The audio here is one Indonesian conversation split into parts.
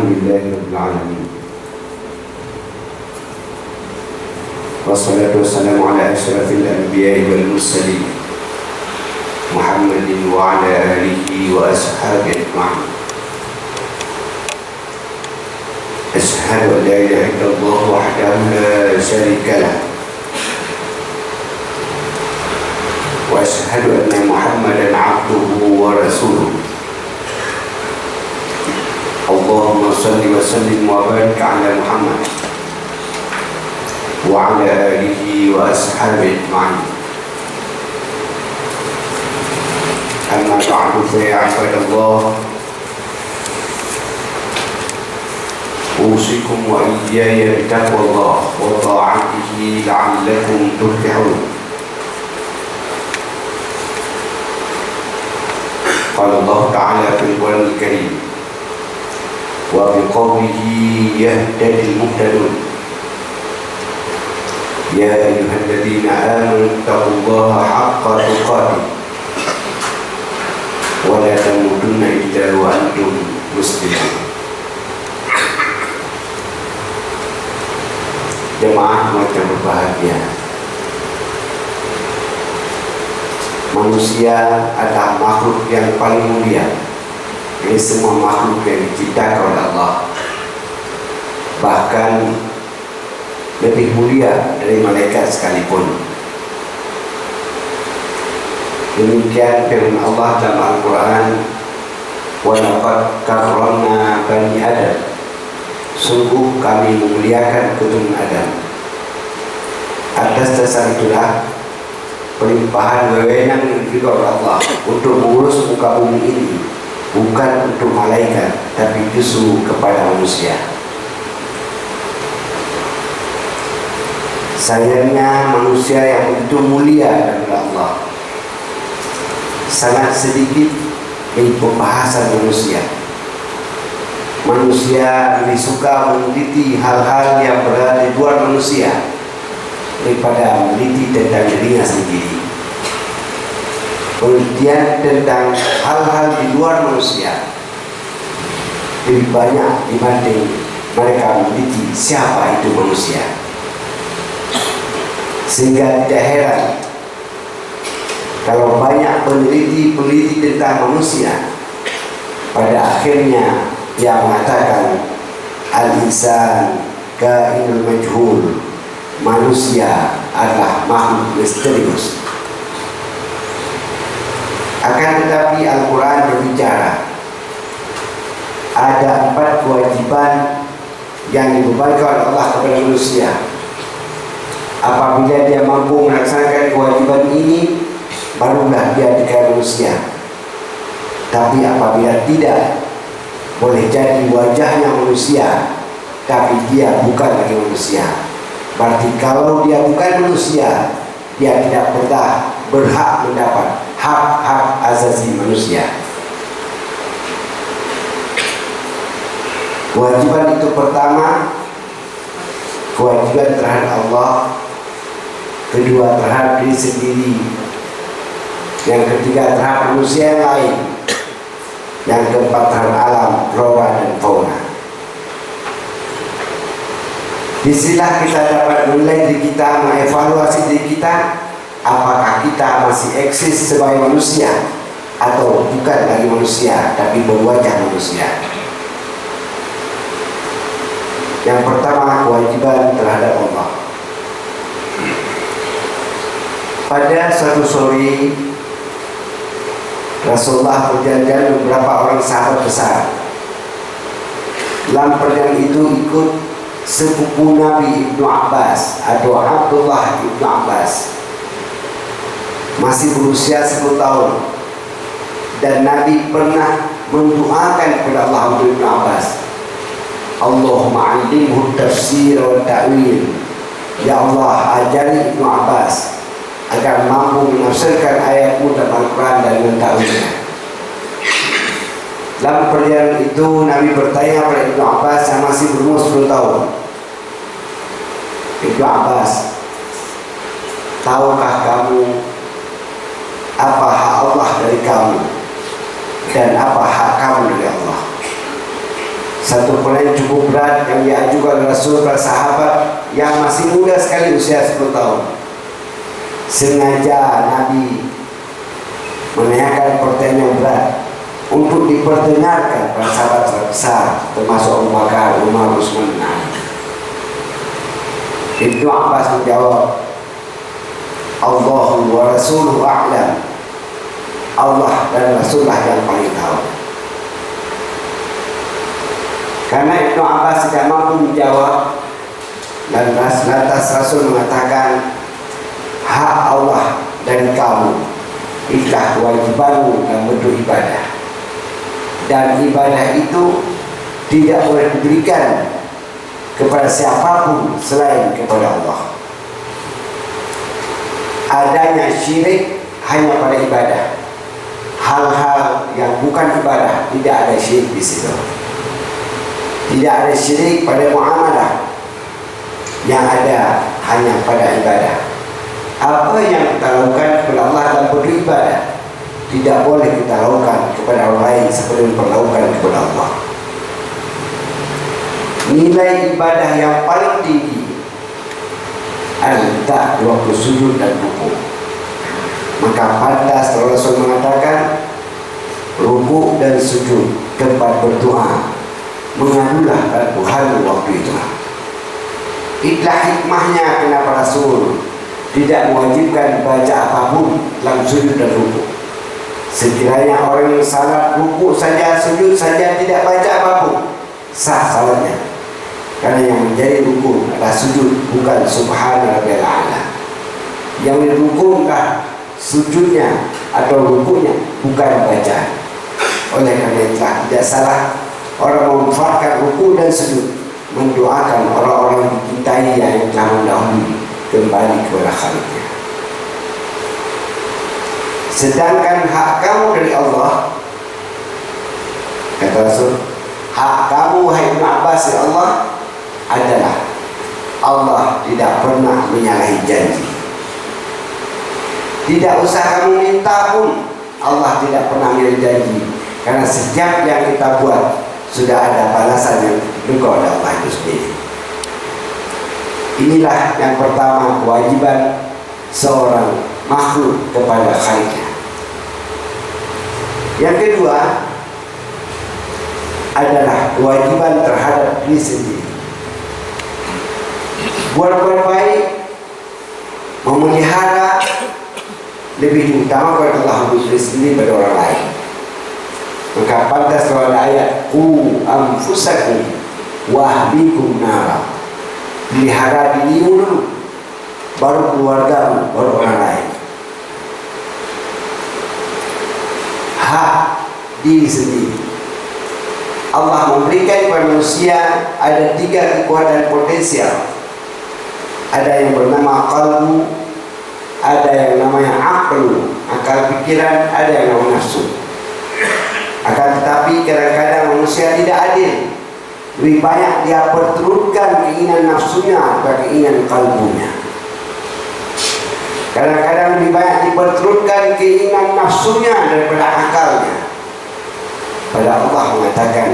Alhamdulillahi Rabbil Alamin. Wassalatu wassalamu ala asyrafil anbiya'i wal mursalin Muhammadin wa ala alihi wa ashabihi ajma'in. Asyhadu an la ilaha illallah wahdahu la syarika lah wa asyhadu anna Muhammadan abduhu wa rasuluh. Allahumma salli wa sallim wa barik ala Muhammad wa ala alihi wa ashabihi ajma'in. Amma ba'du fa ya ibadallah, usikum wa iyaya bitaqwallah wa ta'atihi la'allakum tuflihun. Qala Allah ta'ala fil Qur'anil Karim wa biqawlihi yahtadil muhtadun. Ya ayyuhalladzina amanu taqullaha haqqa tuqatih wa la tamutunna illa wa antum muslimun. Jemaah macam berbahagia, manusia adalah makhluk yang paling mulia dari semua makhluk yang diciptakan oleh Allah, bahkan lebih mulia dari malaikat sekalipun. Demikian firman Allah dalam Al-Quran, wa laqad karramna bani Adam, sungguh kami memuliakan keturunan Adam. Atas dasar itulah pelimpahan wewenang yang diberikan oleh Allah untuk mengurus muka bumi ini bukan untuk malaikat, tapi justru kepada manusia. Sayangnya manusia yang begitu mulia adalah Allah sangat sedikit dari pembahasan manusia. Manusia lebih suka meneliti hal-hal yang berada di luar manusia daripada meneliti tentang dirinya sendiri. Penelitian tentang hal-hal di luar manusia lebih banyak dibanding mereka meneliti siapa itu manusia. Sehingga tidak heran kalau banyak peneliti tentang manusia pada akhirnya dia mengatakan al-insan kainul majhul, manusia adalah makhluk misterius. Akan tetapi Al-Quran berbicara ada 4 kewajiban yang dibebankan oleh Allah kepada manusia. Apabila dia mampu melaksanakan kewajiban ini, barulah dia dikatakan manusia. Tapi apabila tidak, boleh jadi wajahnya manusia, tapi dia bukan lagi manusia. Berarti kalau dia bukan manusia, dia tidak pernah berhak mendapat hak-hak asasi manusia. Kewajiban itu pertama, kewajiban terhadap Allah. Kedua, terhadap diri sendiri. Yang ketiga, terhadap manusia yang lain. Yang keempat, terhadap alam, flora dan fauna. Disinilah kita dapat menilai diri kita, mengevaluasi diri kita, apakah kita masih eksis sebagai manusia atau bukan lagi manusia tapi berwajah manusia. Yang pertama, kewajiban terhadap Allah. Pada suatu sore Rasulullah berjalan beberapa orang sahabat besar. Dalam perjalanan itu ikut sepupu Nabi Ibnu Abbas atau Abdullah Ibnu Abbas, masih berusia 10 tahun, dan Nabi pernah mendoakan kepada Allah untuk Ibnu Abbas, Allahumma 'allimhu tafsir wa ta'wil. Ya Allah, ajari Ibnu Abbas agar mampu menafsirkan ayat-Mu dalam Al-Quran dan mentakwilnya. Dalam perjalanan itu Nabi bertanya kepada Ibnu Abbas yang masih berumur 10 tahun, Ibnu Abbas, tahukah kamu apa hak Allah dari kamu dan apa hak kamu dari Allah? Satu pertanyaan cukup berat yang diajukan oleh Rasul para sahabat yang masih muda sekali, usia 10 tahun. Sengaja Nabi menanyakan pertanyaan yang berat untuk diperdengarkan para sahabat besar, termasuk Abu Bakar, Umar, Utsman, Ali. Ibnu Abbas menjawab, Allahu wa Rasuluhu a'lam. Allah dan Rasulullah yang paling tahu. Karena Ibnu Abbas tidak mampu menjawab, dan lantas Rasul mengatakan, hak Allah dari kamu, itulah kewajibanmu dalam bentuk ibadah. Dan ibadah itu tidak boleh diberikan kepada siapapun selain kepada Allah. Adanya syirik hanya pada ibadah. Hal-hal yang bukan ibadah tidak ada syirik di situ. Tidak ada syirik pada muamalah, yang ada hanya pada ibadah. Apa yang kita lakukan kepada Allah dalam beribadah tidak boleh kita lakukan kepada orang lain seperti yang perlakukan kepada Allah. Nilai ibadah yang paling tinggi adalah waktu sujud dan ruku. Maka pantas Rasul mengatakan, ruku dan sujud tempat berdoa, mengadulah pada Tuhan waktu itu. Itulah hikmahnya kenapa Rasul tidak mewajibkan baca apapun dalam sujud dan ruku. Sekiranya orang yang salat ruku saja, sujud saja, tidak baca apapun, sah salatnya. Karena yang menjadi ruku adalah sujud, bukan subhana rabbiyal a'la. Yang dirukunkan sujudnya atau rukunya, bukan bacaan. Oleh karena itu tidak salah orang memanfaatkan ruku dan sujud mendoakan orang-orang yang dicintai yang telah mendahului kembali kepada Khaliqnya. Sedangkan hak kamu dari Allah, kata Rasul, hak kamu wahai Ibnu Abbas dari Allah adalah Allah tidak pernah menyalahi janji. Tidak usah kamu minta pun, Allah tidak pernah menyalahi janji. Karena setiap yang kita buat sudah ada balasan yang juga oleh Allah itu sendiri. Inilah yang pertama, kewajiban seorang makhluk kepada Khaliqnya. Yang kedua adalah kewajiban terhadap diri sendiri. Buat baik, memelihara lebih diutamakan oleh Allah diri sendiri pada orang lain. Maka pantas kalau ada ayat qu anfusakum wa ahlikum nara. Pelihara dirimu dulu, baru keluargamu, baru orang lain. Hak diri sendiri. Allah memberikan kepada manusia ada 3 kekuatan potensial. Ada yang bernama qalbu, ada yang namanya aqlu, akal pikiran, ada yang namanya nafsu. Akan tetapi kadang-kadang manusia tidak adil. Lebih banyak dia perturutkan keinginan nafsunya atau keinginan kalbunya. Kadang-kadang lebih banyak diperturutkan keinginan nafsunya daripada akalnya. Pada Allah mengatakan,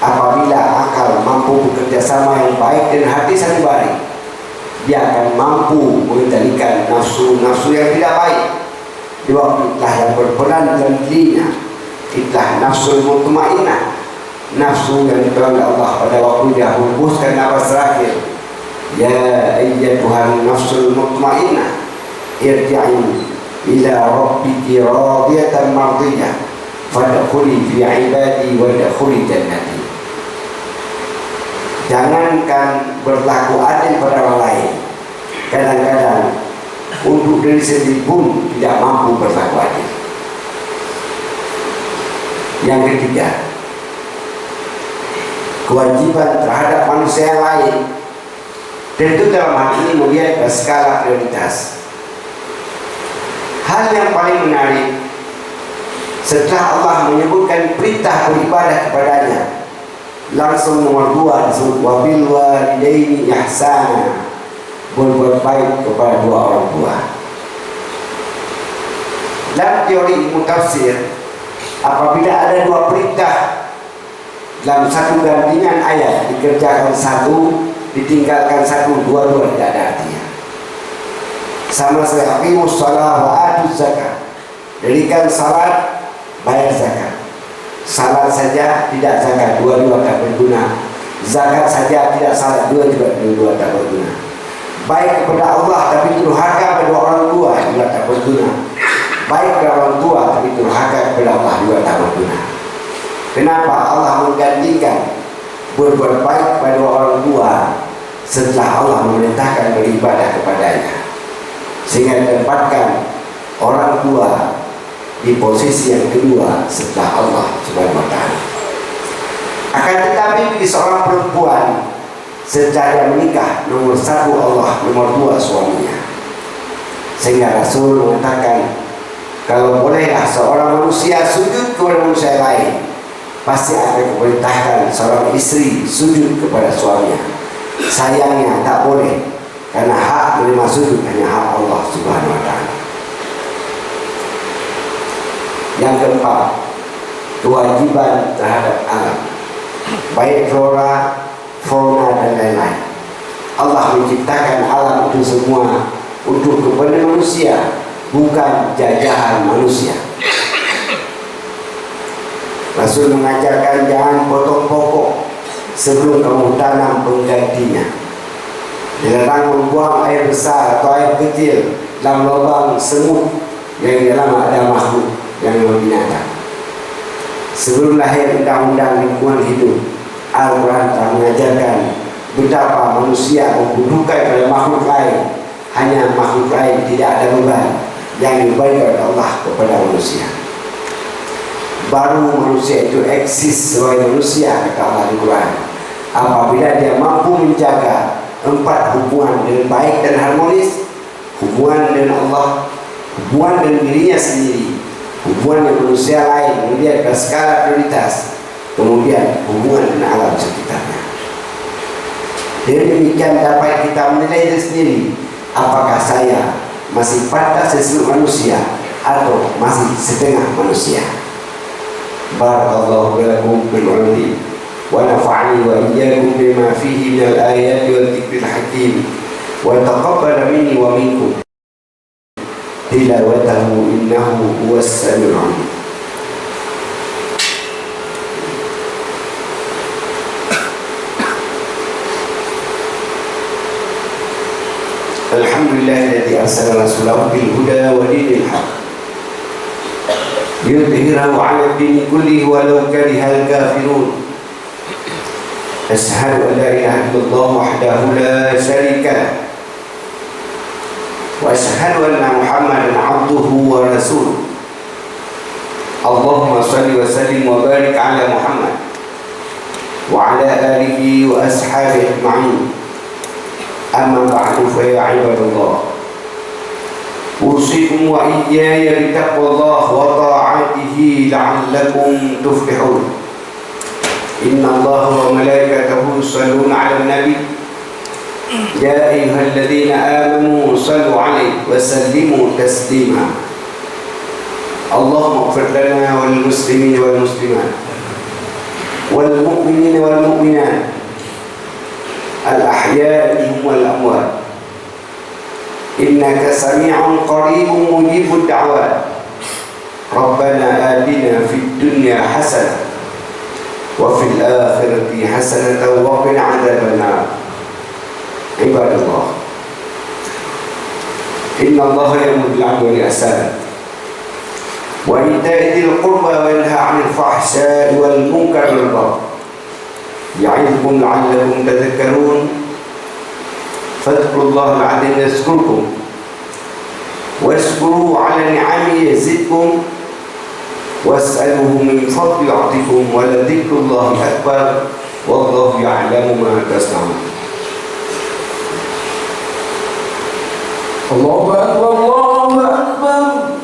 apabila akal mampu bekerja sama yang baik dan hati saling baik, dia akan mampu mengendalikan nafsu-nafsu yang tidak baik. Di waktu itulah yang berperan dalam dirinya, itulah nafsu mutmainnah, nafsu yang diberi Allah pada waktu dia hembuskan nafas terakhir. Ya ayyatuhan nafsul mutmainnah, irji'i ila rabbiki radiyatan mardiyah, fadkhuli fi ibadi wadkhuli jannati. Jangankan berlaku adil pada orang lain, kadang-kadang untuk diri sendiri pun tidak mampu berlaku adil. Yang ketiga, kewajiban terhadap manusia yang lain. Tentu dalam hal ini melihat skala prioritas. Hal yang paling menarik, setelah Allah menyebutkan perintah beribadah kepadanya, langsung nomor 2 disebut wabil walidaini ihsana, berbuat baik kepada 2 orang tua. Dalam teori ilmu tafsir, apabila ada 2 perintah dalam satu gantian ayat dikerjakan satu, ditinggalkan satu, dua-dua tidak ada artinya. Sama saya aqimus shalah wa atuz zakat. Dirikan salat, bayar zakat. Salat saja tidak zakat, dua-dua tak berguna. Zakat saja tidak salat, dua-dua tak berguna. Baik kepada Allah tapi durhaka pada orang tua juga tak berguna. Baik kepada orang tua tapi durhaka kepada Allah juga tak berguna. Kenapa Allah menggantikan berbuat baik kepada orang tua setelah Allah memerintahkan beribadah kepadanya, sehingga ditempatkan orang tua di posisi yang kedua setelah Allah Subhanahu wa taala. Akan tetapi bagi seorang perempuan secara menikah, nomor satu Allah, nomor dua suaminya. Sehingga Rasul mengatakan, kalau bolehlah seorang manusia sujud kepada manusia lain, pasti akan diperintahkan seorang istri sujud kepada suaminya. Sayangnya tak boleh, karena hak menerima sujud hanya hak Allah Subhanahu wa taala. Yang keempat, kewajiban terhadap alam, baik flora, fauna dan lain-lain. Allah menciptakan alam itu semua untuk kepada manusia, bukan jajahan manusia. Rasul mengajarkan jangan potong pokok sebelum kamu tanam penggantinya. Dilarang membuang air besar atau air kecil dalam lubang semut yang di dalam ada makhluk yang binatang. Sebelum lahir undang-undang lingkungan hidup, Al-Quran telah mengajarkan betapa manusia membutuhkan pada makhluk lain. Hanya makhluk lain tidak ada beban yang diberikan oleh Allah kepada manusia. Baru manusia itu eksis sebagai manusia, kata Allah di Quran, apabila dia mampu menjaga 4 hubungan dengan baik dan harmonis: hubungan dengan Allah, hubungan dengan dirinya sendiri, hubungan dengan manusia lain, kemudian berskala prioritas, kemudian hubungan dengan alam sekitarnya. Dengan demikian dapat kita menilai diri sendiri, apakah saya masih pantas disebut manusia atau masih setengah manusia. Barakallahu lakum bil ulum wa nafa'ani wa iyyakum bima fihi minal ayati wal dzikril hakim wa taqabbal minni wa minkum tilawatahu innahu huwas samiul alim. Alhamdulillahilladzi arsala rasulahu bil huda wa dinil haqq liyudhhirahu 'ala ad-dini kullihi walau karihal kafirun. Asyhadu an la ilaha illallah wahdahu la syarika lah wa asyhadu anna Muhammadan 'abduhu wa rasuluh. Allahumma shalli wa sallim wa barik 'ala Muhammad wa 'ala alihi wa ashabihi ajma'in. Amma ba'du fa ya ibadallah, usikum wa iyaya bitaqwallah wa ta'atihi la'allakum tuflihun. Inna Allaha wa malaikatahu yusalluna 'alan nabi ya ayyuhalladzina amanu sallu 'alaihi wa sallimu taslima. Allahumma ighfir lana wal muslimina wal muslimat wal mu'minina wal mu'minat al-ahya'i wal amwat. Innaka sami'un qaribun mujibud da'wat. Rabbana atina fid dunya hasanah wa fil akhirati hasanatan wa qina 'adzaban nar. Ibadallah, inna Allaha ya'muru bil 'adli wal ihsan wa ita'i dzil qurba wa yanha 'anil fahsya'i wal munkari wal baghi ya'idukum la'allakum tadhakkarun. Fadhkurullaha al-'azim yazkurkum washkuruhu 'ala ni'amihi yazidkum was'aluhu min fadli yu'tikum wa la dhikrullahi akbar wallahu ya'lamu ma tasna'un. Allahu akbar, Allahu akbar.